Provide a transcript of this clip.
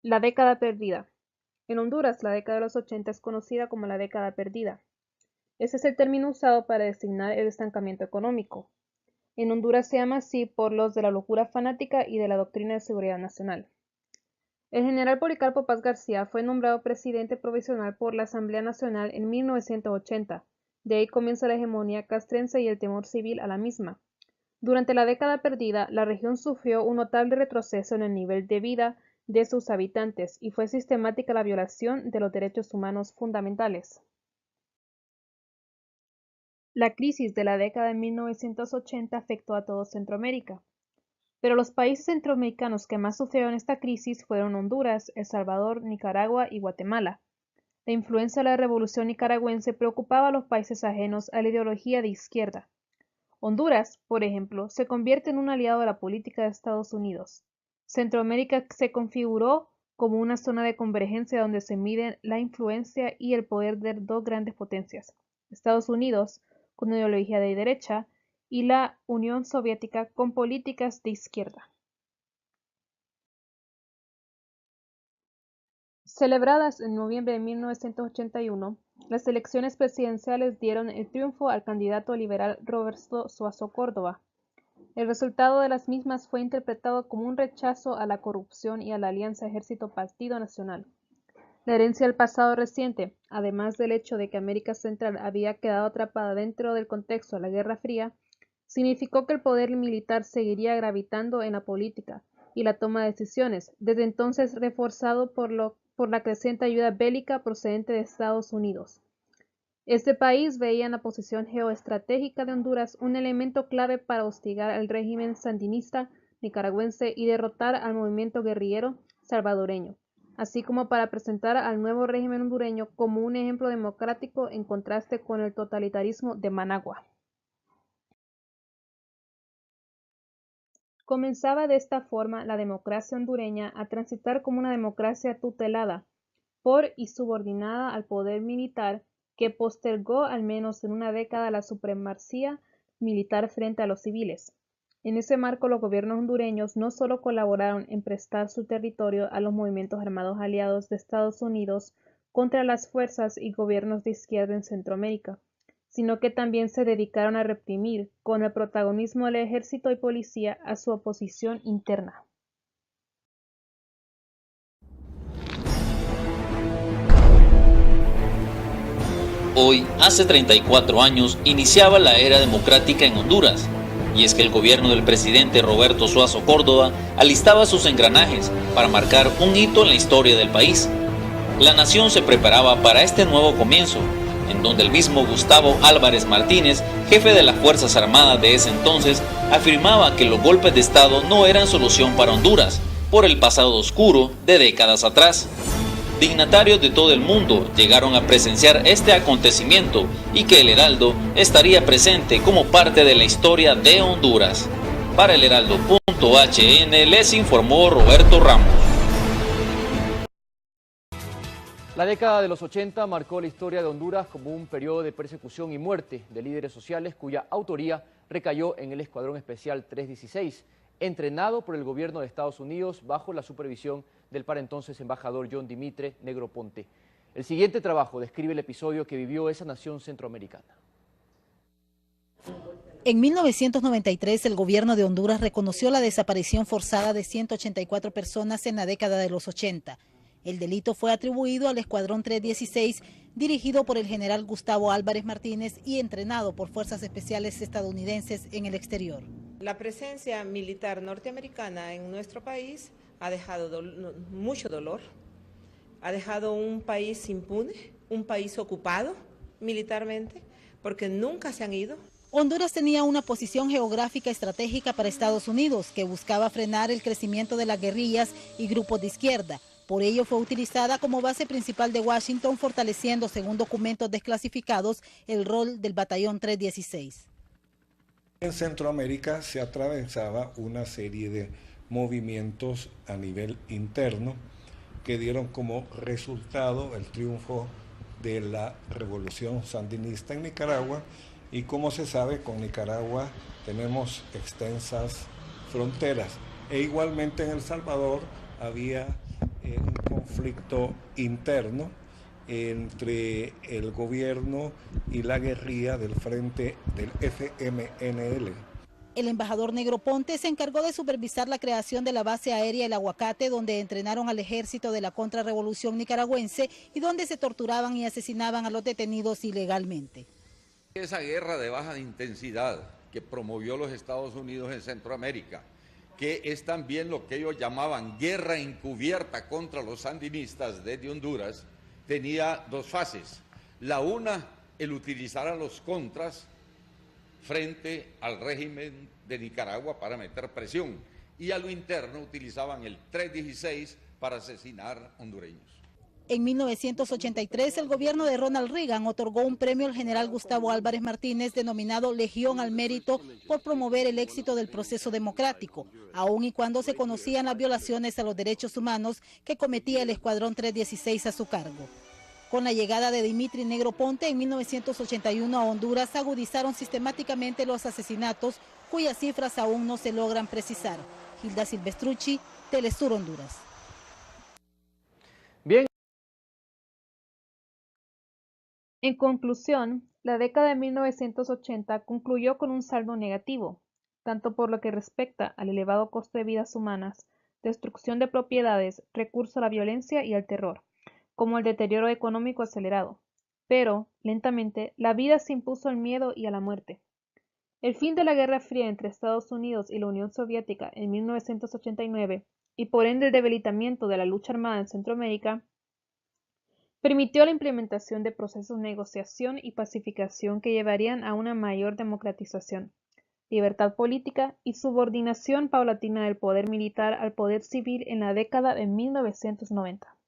La década perdida. En Honduras, la década de los 80 es conocida como la década perdida. Ese es el término usado para designar el estancamiento económico. En Honduras se llama así por los de la locura fanática y de la doctrina de seguridad nacional. El general Policarpo Paz García fue nombrado presidente provisional por la Asamblea Nacional en 1980. De ahí comienza la hegemonía castrense y el temor civil a la misma. Durante la década perdida, la región sufrió un notable retroceso en el nivel de vida de sus habitantes y fue sistemática la violación de los derechos humanos fundamentales. La crisis de la década de 1980 afectó a todo Centroamérica, pero los países centroamericanos que más sufrieron esta crisis fueron Honduras, El Salvador, Nicaragua y Guatemala. La influencia de la revolución nicaragüense preocupaba a los países ajenos a la ideología de izquierda. Honduras, por ejemplo, se convierte en un aliado de la política de Estados Unidos. Centroamérica se configuró como una zona de convergencia donde se miden la influencia y el poder de dos grandes potencias, Estados Unidos, con una ideología de derecha, y la Unión Soviética con políticas de izquierda. Celebradas en noviembre de 1981, las elecciones presidenciales dieron el triunfo al candidato liberal Roberto Suazo Córdoba. El resultado de las mismas fue interpretado como un rechazo a la corrupción y a la alianza Ejército-Partido Nacional. La herencia del pasado reciente, además del hecho de que América Central había quedado atrapada dentro del contexto de la Guerra Fría, significó que el poder militar seguiría gravitando en la política y la toma de decisiones, desde entonces reforzado por la creciente ayuda bélica procedente de Estados Unidos. Este país veía en la posición geoestratégica de Honduras un elemento clave para hostigar al régimen sandinista nicaragüense y derrotar al movimiento guerrillero salvadoreño, así como para presentar al nuevo régimen hondureño como un ejemplo democrático en contraste con el totalitarismo de Managua. Comenzaba de esta forma la democracia hondureña a transitar como una democracia tutelada por y subordinada al poder militar que postergó al menos en una década la supremacía militar frente a los civiles. En ese marco, los gobiernos hondureños no solo colaboraron en prestar su territorio a los movimientos armados aliados de Estados Unidos contra las fuerzas y gobiernos de izquierda en Centroamérica, sino que también se dedicaron a reprimir, con el protagonismo del ejército y policía, a su oposición interna. Hoy, hace 34 años, iniciaba la era democrática en Honduras, y es que el gobierno del presidente Roberto Suazo Córdoba alistaba sus engranajes para marcar un hito en la historia del país. La nación se preparaba para este nuevo comienzo, en donde el mismo Gustavo Álvarez Martínez, jefe de las Fuerzas Armadas de ese entonces, afirmaba que los golpes de Estado no eran solución para Honduras, por el pasado oscuro de décadas atrás. Dignatarios de todo el mundo llegaron a presenciar este acontecimiento y que el Heraldo estaría presente como parte de la historia de Honduras. Para el Heraldo.hn les informó Roberto Ramos. La década de los 80 marcó la historia de Honduras como un periodo de persecución y muerte de líderes sociales cuya autoría recayó en el Escuadrón Especial 316, entrenado por el gobierno de Estados Unidos bajo la supervisión del para entonces embajador John Dimitre Negroponte. El siguiente trabajo describe el episodio que vivió esa nación centroamericana. En 1993, el gobierno de Honduras reconoció la desaparición forzada de 184 personas en la década de los 80. El delito fue atribuido al Escuadrón 316, dirigido por el general Gustavo Álvarez Martínez y entrenado por fuerzas especiales estadounidenses en el exterior. La presencia militar norteamericana en nuestro país ha dejado mucho dolor, ha dejado un país impune, un país ocupado militarmente, porque nunca se han ido. Honduras tenía una posición geográfica estratégica para Estados Unidos, que buscaba frenar el crecimiento de las guerrillas y grupos de izquierda. Por ello fue utilizada como base principal de Washington, fortaleciendo, según documentos desclasificados, el rol del Batallón 316. En Centroamérica se atravesaba una serie de movimientos a nivel interno que dieron como resultado el triunfo de la revolución sandinista en Nicaragua, y como se sabe, con Nicaragua tenemos extensas fronteras, e igualmente en El Salvador había un conflicto interno entre el gobierno y la guerrilla del frente del FMNL. El embajador Negroponte se encargó de supervisar la creación de la base aérea El Aguacate, donde entrenaron al ejército de la contrarrevolución nicaragüense y donde se torturaban y asesinaban a los detenidos ilegalmente. Esa guerra de baja intensidad que promovió los Estados Unidos en Centroamérica, que es también lo que ellos llamaban guerra encubierta contra los sandinistas desde Honduras, tenía dos fases. La una, el utilizar a los contras frente al régimen de Nicaragua para meter presión, y a lo interno utilizaban el 316 para asesinar hondureños. En 1983, el gobierno de Ronald Reagan otorgó un premio al general Gustavo Álvarez Martínez denominado Legión al Mérito por promover el éxito del proceso democrático, aun y cuando se conocían las violaciones a los derechos humanos que cometía el Escuadrón 316 a su cargo. Con la llegada de Dimitri Negroponte en 1981 a Honduras, agudizaron sistemáticamente los asesinatos, cuyas cifras aún no se logran precisar. Hilda Silvestrucci, Telesur Honduras. Bien. En conclusión, la década de 1980 concluyó con un saldo negativo, tanto por lo que respecta al elevado costo de vidas humanas, destrucción de propiedades, recurso a la violencia y al terror, como el deterioro económico acelerado. Pero, lentamente, la vida se impuso al miedo y a la muerte. El fin de la Guerra Fría entre Estados Unidos y la Unión Soviética en 1989, y por ende el debilitamiento de la lucha armada en Centroamérica, permitió la implementación de procesos de negociación y pacificación que llevarían a una mayor democratización, libertad política y subordinación paulatina del poder militar al poder civil en la década de 1990.